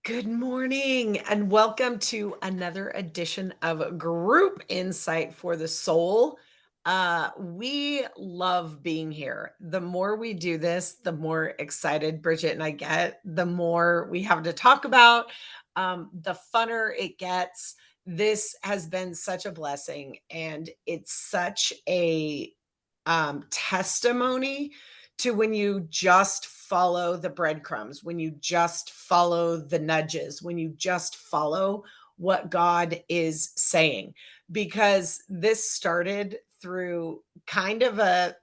Good morning and welcome to another edition of Group Insight for the Soul. We love being here. The more we do this, the more excited Bridget and I get, the more we have to talk about, the funner it gets. This has been such a blessing, and it's such a testimony to when you just follow the breadcrumbs, when you just follow the nudges, when you just follow what God is saying. Because this started through kind of a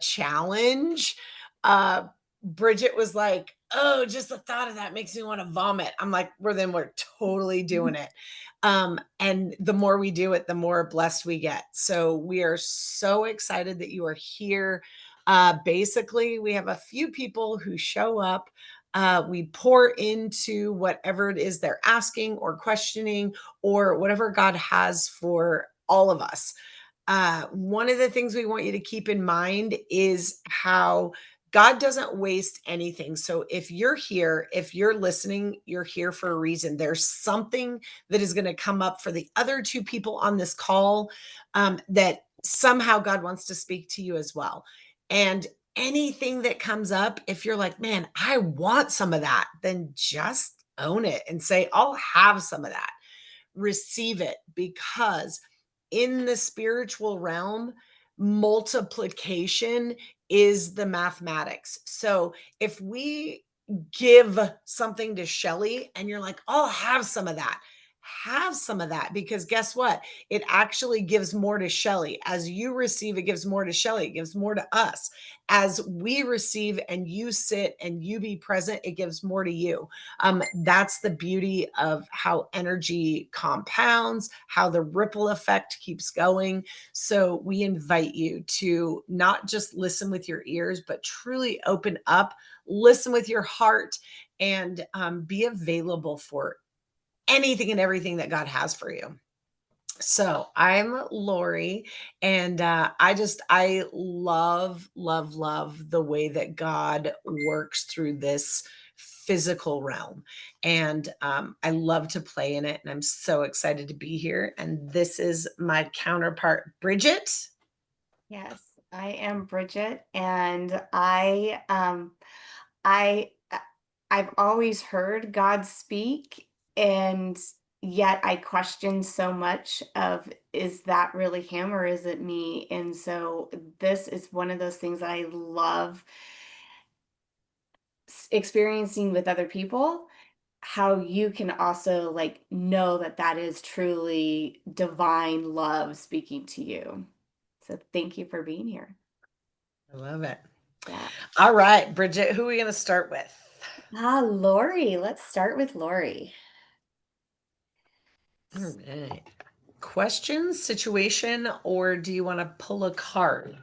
challenge. Uh Bridget was like, "Oh, just the thought of that makes me want to vomit." I'm like, we're totally doing it. And the more we do it, the more blessed we get. So we are so excited that you are here. Basically, we have a few people who show up. We pour into whatever it is they're asking or questioning, or whatever God has for all of us. One of the things we want you to keep in mind is how God doesn't waste anything. So if you're here, if you're listening, you're here for a reason. There's something that is going to come up for the other two people on this call, that somehow God wants to speak to you as well. And anything that comes up, if you're like, man, I want some of that, then just own it and say, I'll have some of that. Receive it, because in the spiritual realm, multiplication is the mathematics. So if we give something to Shelly and you're like, I'll have some of that, because guess what? It actually gives more to Shelly. As you receive, it gives more to Shelly. It gives more to us. As we receive and you sit and you be present, it gives more to you. That's the beauty of how energy compounds, how the ripple effect keeps going. So we invite you to not just listen with your ears, but truly open up, listen with your heart, and be available for anything and everything that God has for you. So I'm Lori, and I love the way that God works through this physical realm, and I love to play in it, and I'm so excited to be here. And this is my counterpart, Bridget. Yes, I am Bridget, and I I've always heard God speak, and yet I question so much of, is that really him or is it me? And so this is one of those things I love experiencing with other people, how you can also like know that that is truly divine love speaking to you. So thank you for being here. I love it. Yeah. All right, Bridget, who are we going to start with? Lori. Let's start with Lori. All right. Question, situation, or do you want to pull a card?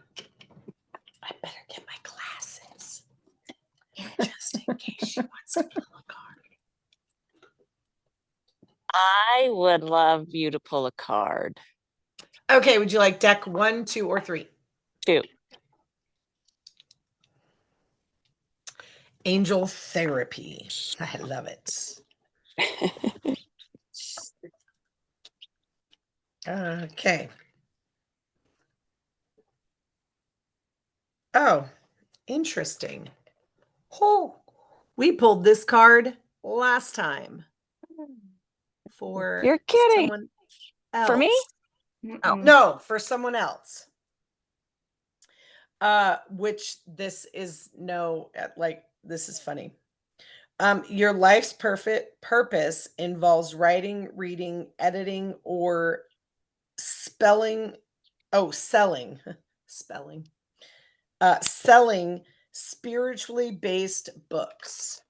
I better get my glasses just in case she wants to pull a card. I would love you to pull a card. Okay, would you like deck 1, 2, or 3? 2. Angel therapy. I love it. Okay. Oh, interesting. Oh, we pulled this card last time for You're kidding. someone For me? else. Oh, Mm-mm. no, for someone else. Which this is no, like, this is funny. Your life's perfect purpose involves writing, reading, editing, or spelling. Oh, selling, spelling, selling spiritually based books.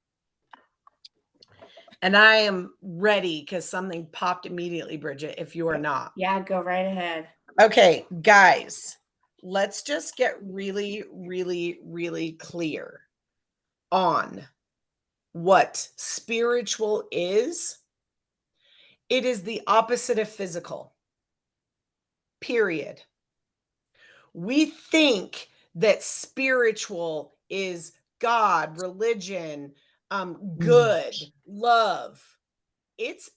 And I am ready because something popped immediately, Bridget, if you are not. Yeah, go right ahead. Okay, guys, let's just get really, really, really clear on what spiritual is. It is the opposite of physical, period. We think that spiritual is God, religion, good, love. It's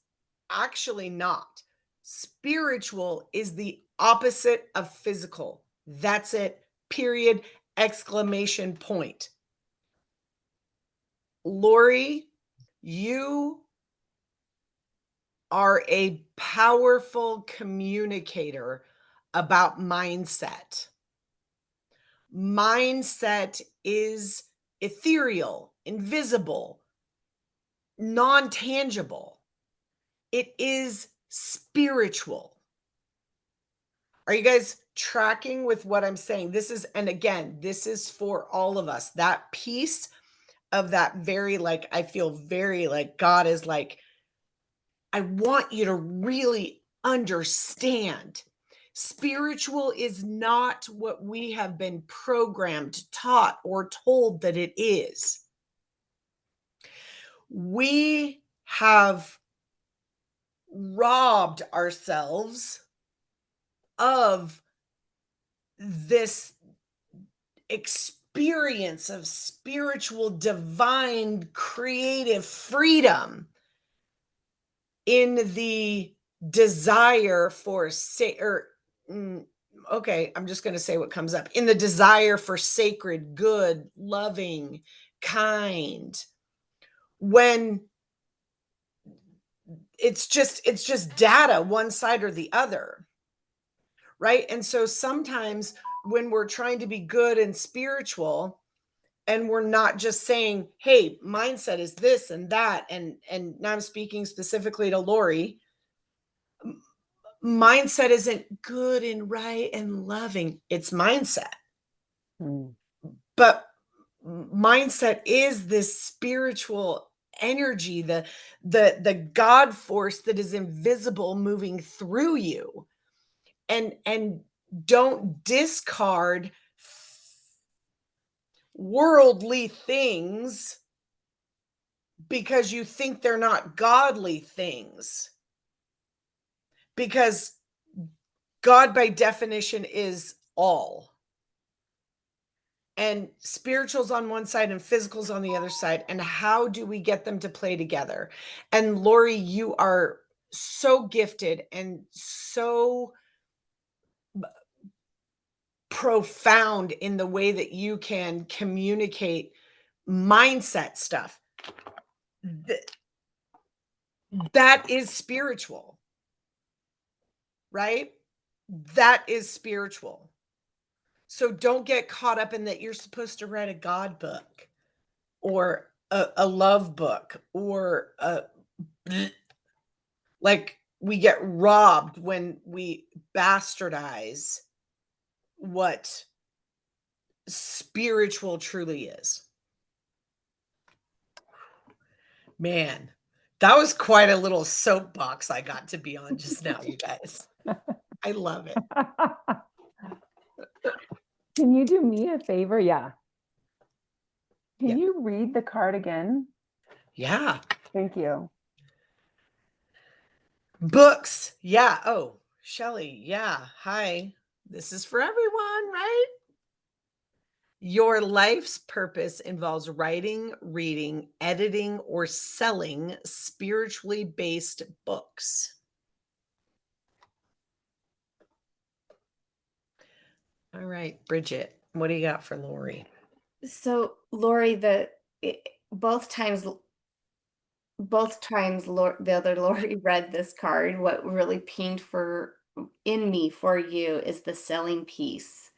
actually not. Spiritual is the opposite of physical. That's it. Period. Exclamation point. Lori, you are a powerful communicator about mindset. Mindset is ethereal, invisible, non tangible. It is spiritual. Are you guys tracking with what I'm saying? This is, and again, this is for all of us. That piece of that very, like, I feel very like God is like, I want you to really understand. Spiritual is not what we have been programmed, taught, or told that it is. We have robbed ourselves of this experience of spiritual, divine, creative freedom in the desire for okay, I'm just going to say what comes up, in the desire for sacred, good, loving, kind, when it's just data, one side or the other, right? And so sometimes when we're trying to be good and spiritual, and we're not just saying, hey, mindset is this and that, and now I'm speaking specifically to Lori, mindset isn't good and right and loving, it's mindset. But mindset is this spiritual energy, the God force that is invisible moving through you. And don't discard worldly things because you think they're not godly things. Because God, by definition, is all. And spiritual's on one side and physical's on the other side. And how do we get them to play together? And Lori, you are so gifted and so profound in the way that you can communicate mindset stuff. That is spiritual, right? That is spiritual. So don't get caught up in that you're supposed to write a God book or a love book or like we get robbed when we bastardize what spiritual truly is. Man, that was quite a little soapbox I got to be on just now, you guys. I love it. Can you do me a favor? Yeah. Can Yeah. you read the card again? Yeah. Thank you. Books. Yeah. Oh, Shelly. Yeah. Hi. This is for everyone, right? Your life's purpose involves writing, reading, editing, or selling spiritually based books. All right, Bridgit, what do you got for Lori? So Lori, both times the other Lori read this card, what really pinged in me for you is the selling piece.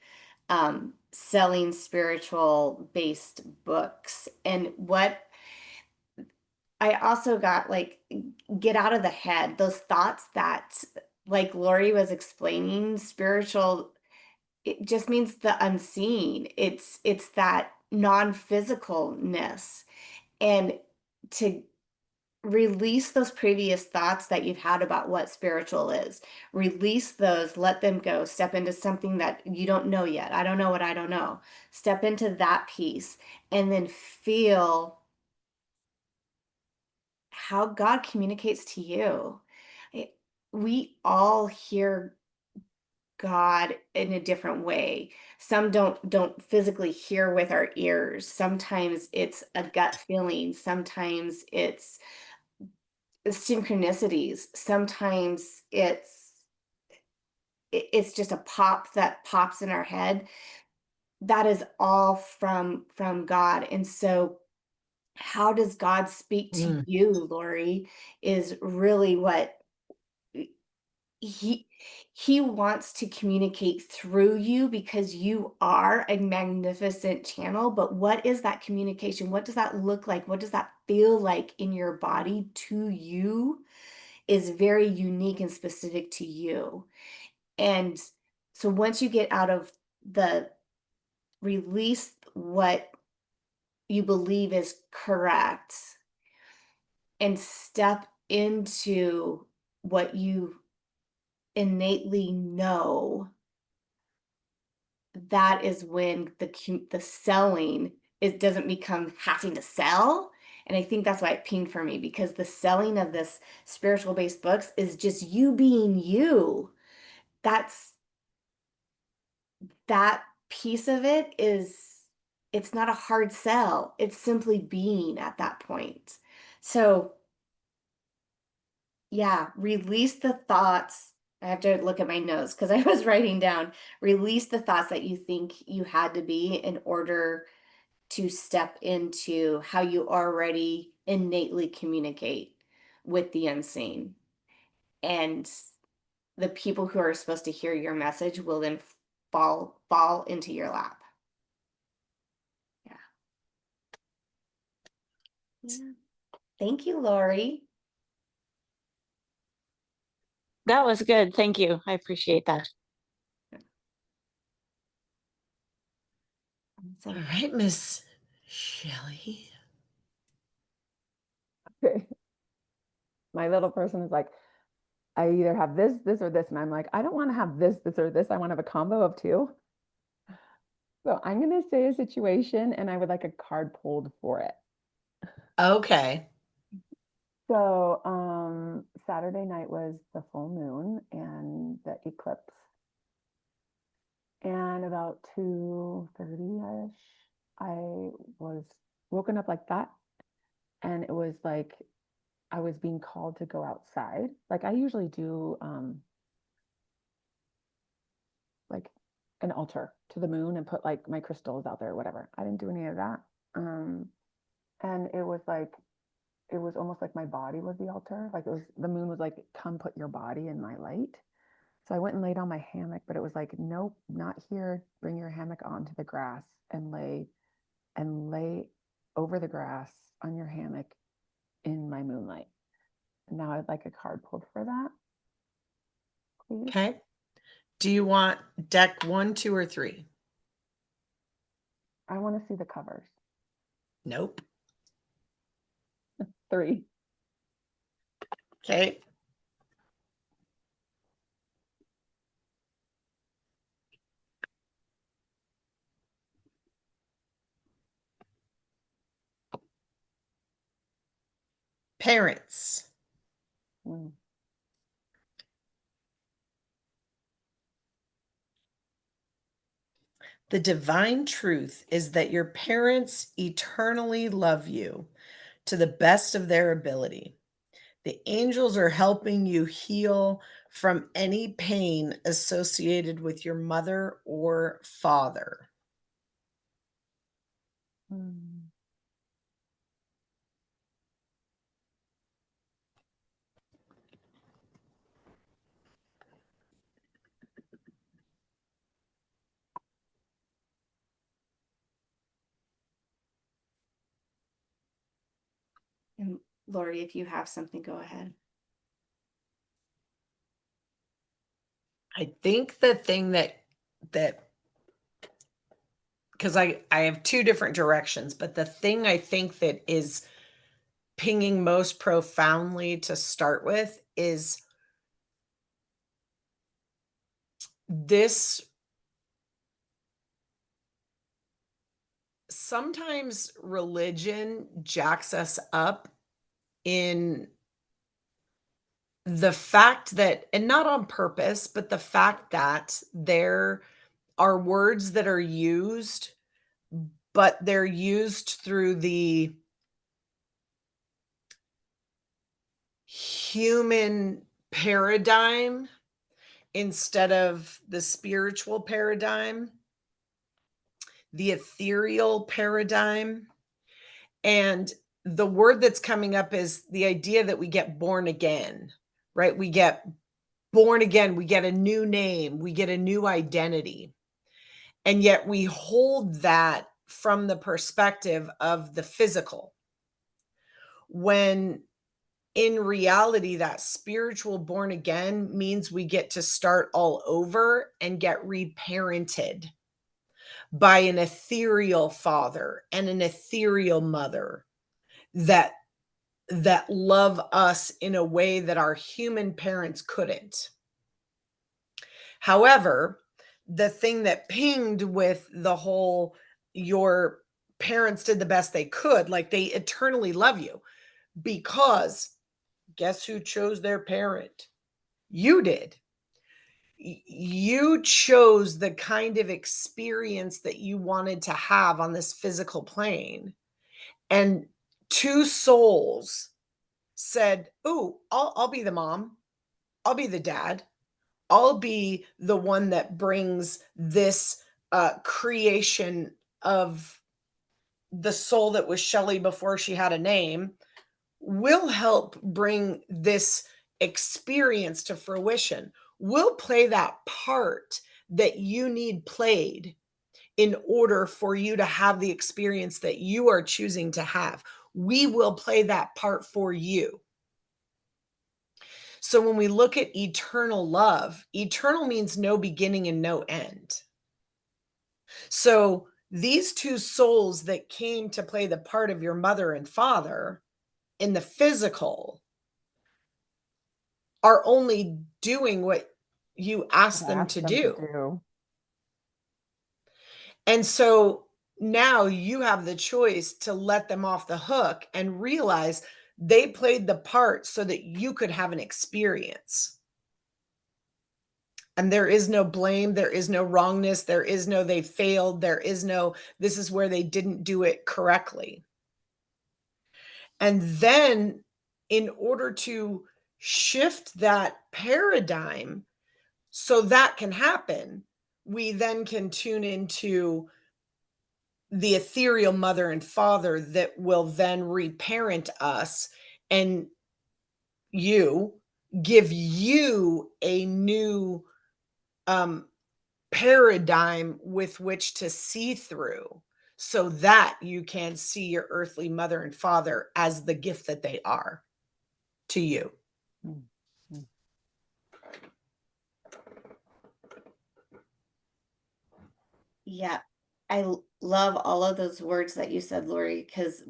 Selling spiritual based books. And what I also got, like, get out of the head, those thoughts that, like Lori was explaining, spiritual, it just means the unseen. It's that non-physicalness. And to release those previous thoughts that you've had about what spiritual is. Release those, let them go. Step into something that you don't know yet. I don't know what I don't know. Step into that piece and then feel how God communicates to you. We all hear God in a different way. Some don't physically hear with our ears. Sometimes it's a gut feeling. Sometimes it's synchronicities. Sometimes it's just a pop that pops in our head. That is all from God. And so how does God speak to Mm. you, Lori, is really what he he wants to communicate through you because you are a magnificent channel. But what is that communication? What does that look like? What does that feel like in your body to you is very unique and specific to you. And so once you get out of the release what you believe is correct and step into what you innately know, that is when the selling, it doesn't become having to sell. And I think that's why it pinged for me, because the selling of this spiritual based books is just you being you. That's that piece of it is, it's not a hard sell. It's simply being at that point. So yeah, release the thoughts. I have to look at my notes because I was writing down, release the thoughts that you think you had to be in order to step into how you already innately communicate with the unseen. And the people who are supposed to hear your message will then fall into your lap. Yeah. Yeah. Thank you, Lori. That was good. Thank you. I appreciate that. All right, Miss Shelley. Okay. My little person is like, I either have this, this, or this. And I'm like, I don't want to have this, this, or this. I want to have a combo of two. So I'm going to say a situation and I would like a card pulled for it. Okay. So Saturday night was the full moon and the eclipse. And about 2:30-ish, I was woken up like that. And it was like I was being called to go outside. Like I usually do like an altar to the moon and put like my crystals out there or whatever. I didn't do any of that. And it was like it was almost like my body was the altar. Like it was the moon was like, come put your body in my light. So I went and laid on my hammock, but it was like, nope, not here. Bring your hammock onto the grass and lay over the grass on your hammock in my moonlight. And now I'd like a card pulled for that, please. Okay. Do you want deck 1, 2, or 3? I want to see the covers. Nope. 3. Okay. Parents. Mm. The divine truth is that your parents eternally love you to the best of their ability. The angels are helping you heal from any pain associated with your mother or father. Mm. And Lori, if you have something, go ahead. I think the thing that because I have two different directions, but the thing I think that is pinging most profoundly to start with is this. Sometimes religion jacks us up in the fact that, and not on purpose, but the fact that there are words that are used, but they're used through the human paradigm instead of the spiritual paradigm, the ethereal paradigm. And the word that's coming up is the idea that we get born again, right? We get born again, we get a new name, we get a new identity. And yet we hold that from the perspective of the physical. When in reality, that spiritual born again means we get to start all over and get reparented by an ethereal father and an ethereal mother that love us in a way that our human parents couldn't. However, the thing that pinged with the whole your parents did the best they could, like they eternally love you, because guess who chose their parent? You did. You chose the kind of experience that you wanted to have on this physical plane. And two souls said, "Oh, I'll be the mom. I'll be the dad. I'll be the one that brings this creation of the soul that was Shelley before she had a name. We'll help bring this experience to fruition. We'll play that part that you need played in order for you to have the experience that you are choosing to have. We will play that part for you." So when we look at eternal love, eternal means no beginning and no end. So these two souls that came to play the part of your mother and father in the physical are only doing what you asked them Ask to them to do. do. And so now you have the choice to let them off the hook and realize they played the part so that you could have an experience. And there is no blame, there is no wrongness, there is no they failed, there is no this is where they didn't do it correctly. And then in order to shift that paradigm so that can happen, we then can tune into the ethereal mother and father that will then reparent us and you give you a new um paradigm with which to see through so that you can see your earthly mother and father as the gift that they are to you. Mm, mm. Yeah, love all of those words that you said, Lori, because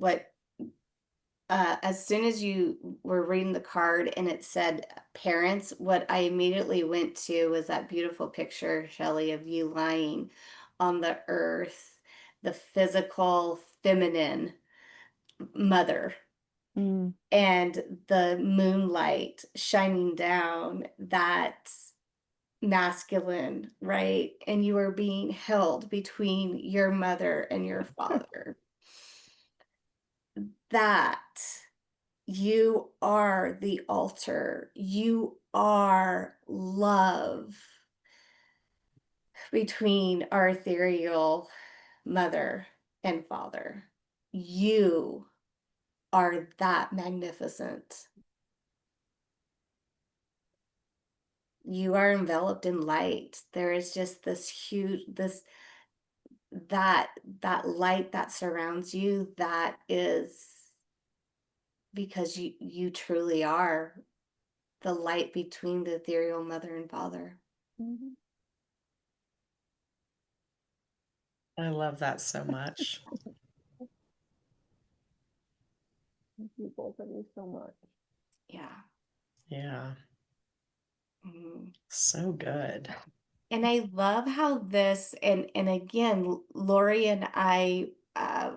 as soon as you were reading the card and it said parents, what I immediately went to was that beautiful picture, Shelley, of you lying on the earth, the physical feminine mother, Mm. and the moonlight shining down that masculine, right? And you were being held between your mother and your father. That you are the altar. You are love between our ethereal mother and father. You are that magnificent. You are enveloped in light. There is just this huge, that that light that surrounds you, that is because you truly are the light between the ethereal mother and father. Mhm. I love that so much. Thank you both of you so much. Yeah. Yeah, Mhm. so good. And I love how this, and again, Lori and I, uh,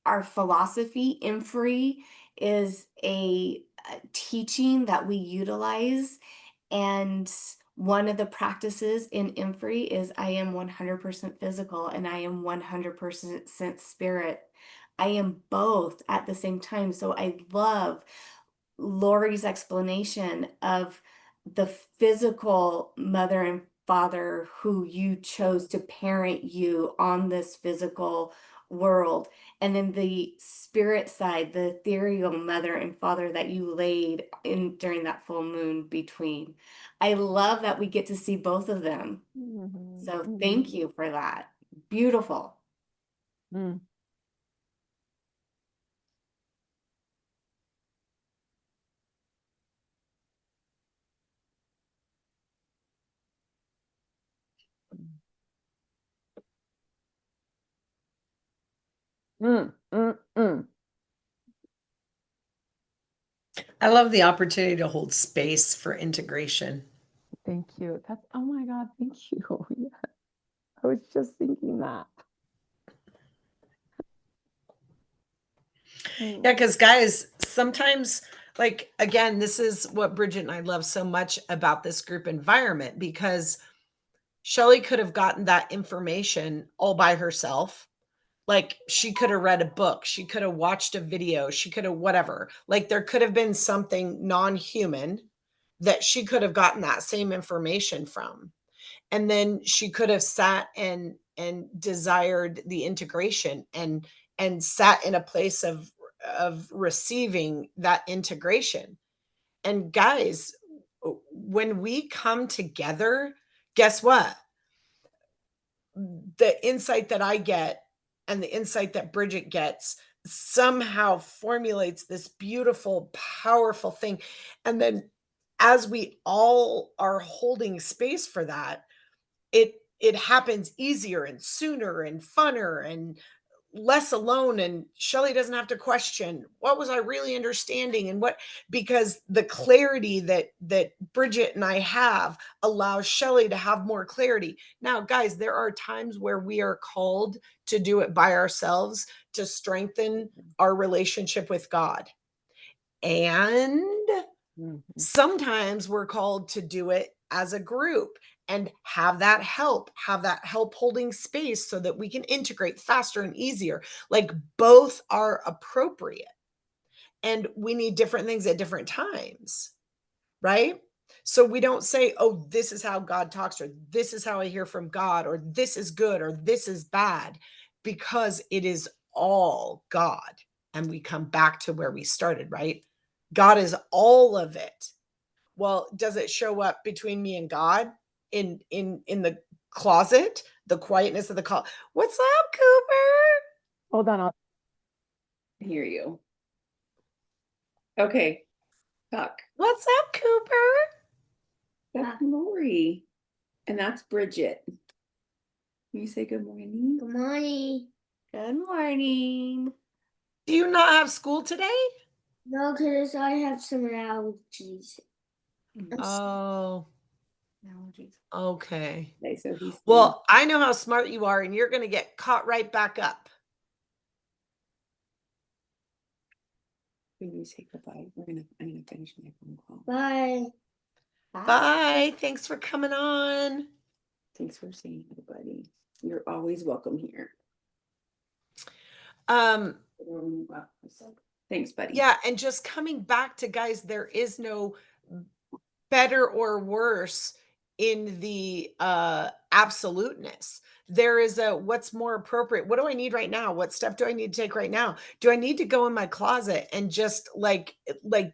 our philosophy in free is a teaching that we utilize. And one of the practices in Infree is I am 100% physical and I am 100% spirit. I am both at the same time. So I love Lori's explanation of the physical mother and father who you chose to parent you on this physical world, and then the spirit side, the ethereal mother and father that you laid in during that full moon between. I love that we get to see both of them. So thank you for that. Beautiful. Mm. Mm, mm, mm. I love the opportunity to hold space for integration. Thank you. That's, oh my God, thank you. Yeah. I was just thinking that. Yeah, because guys, sometimes, like, again, this is what Bridget and I love so much about this group environment, because Shelly could have gotten that information all by herself. Like, she could have read a book, she could have watched a video, she could have whatever. Like, there could have been something non-human that she could have gotten that same information from. And then she could have sat and desired the integration and sat in a place of receiving that integration. And guys, when we come together, guess what? The insight that I get and the insight that Bridget gets somehow formulates this beautiful, powerful thing. And then as we all are holding space for that, it happens easier and sooner and funner and less alone, and Shelly doesn't have to question what was I really understanding and what, because the clarity that Bridget and I have allows Shelly to have more clarity. Now guys, there are times where we are called to do it by ourselves to strengthen our relationship with God, and sometimes we're called to do it as a group and have that help holding space so that we can integrate faster and easier. Like, both are appropriate, and we need different things at different times, right? So we don't say, oh, this is how God talks, or this is how I hear from God, or this is good, or this is bad, because it is all God. And we come back to where we started, right? God is all of it. Well, does it show up between me and God in the closet, the quietness of the call? What's up, Cooper? Hold on, I'll hear you. Okay, talk. What's up, Cooper? That's Lori. And that's Bridget. Can you say good morning? Good morning. Good morning. Do you not have school today? No, because I have some allergies. Oh, Allergies. okay. Okay, so he's Well, I know how smart you are, and you're going to get caught right back up. When you say goodbye, I'm gonna finish my phone call. Bye. Bye. Thanks for coming on. Thanks for saying hi, buddy. You're always welcome here. Thanks, buddy. Yeah, and just coming back to, guys, there is no better or worse in the absoluteness. There is a what's more appropriate. What do I need right now? What step do I need to take right now? Do I need to go in my closet and just like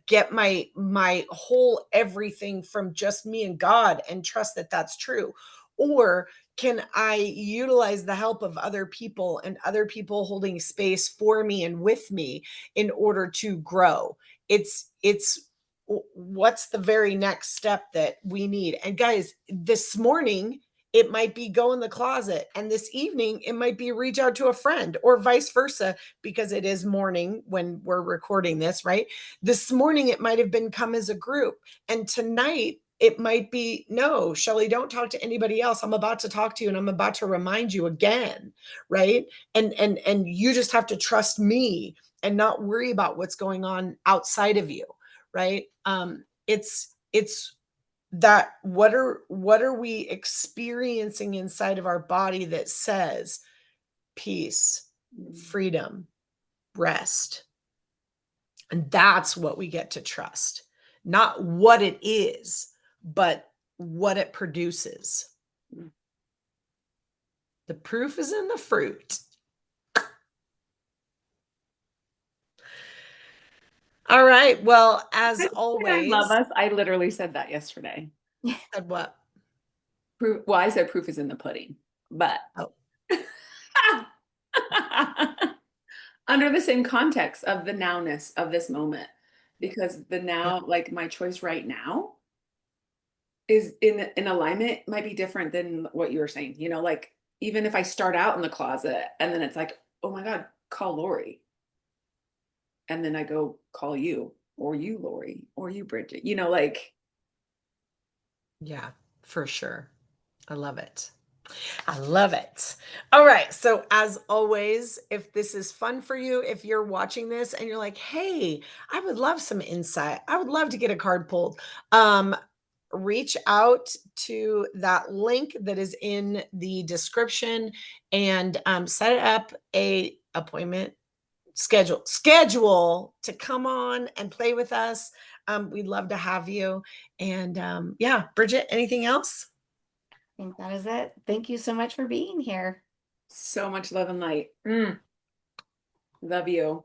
get my whole everything from just me and God and trust that that's true? Or can I utilize the help of other people and other people holding space for me and with me in order to grow? It's what's the very next step that we need? And guys, this morning it might be go in the closet, and this evening it might be reach out to a friend, or vice versa, because it is morning when we're recording this, right? This morning it might have been come as a group, and tonight it might be, no, Shelly, don't talk to anybody else. I'm about to talk to you, and I'm about to remind you again, right? And you just have to trust me and not worry about what's going on outside of you, right? It's that what are we experiencing inside of our body that says peace, freedom, rest. And that's what we get to trust. Not what it is, but what it produces. The proof is in the fruit. All right. Well, as I always, love us. I literally said that yesterday. said what? Proof, well, I said proof is in the pudding, but Oh. under the same context of the nowness of this moment, because the now, like my choice right now is in alignment might be different than what you were saying, you know, like even if I start out in the closet and then it's like, oh my God, call Lori. And then I go call you, or you, Lori, or you, Bridget, you know, like. Yeah, for sure. I love it. I love it. All right. So, as always, if this is fun for you, if you're watching this and you're like, hey, I would love some insight, I would love to get a card pulled, reach out to that link that is in the description and set up a appointment schedule to come on and play with us. We'd love to have you. And yeah, Bridget, anything else? I think that is it. Thank you so much for being here. So much love and light. Love you.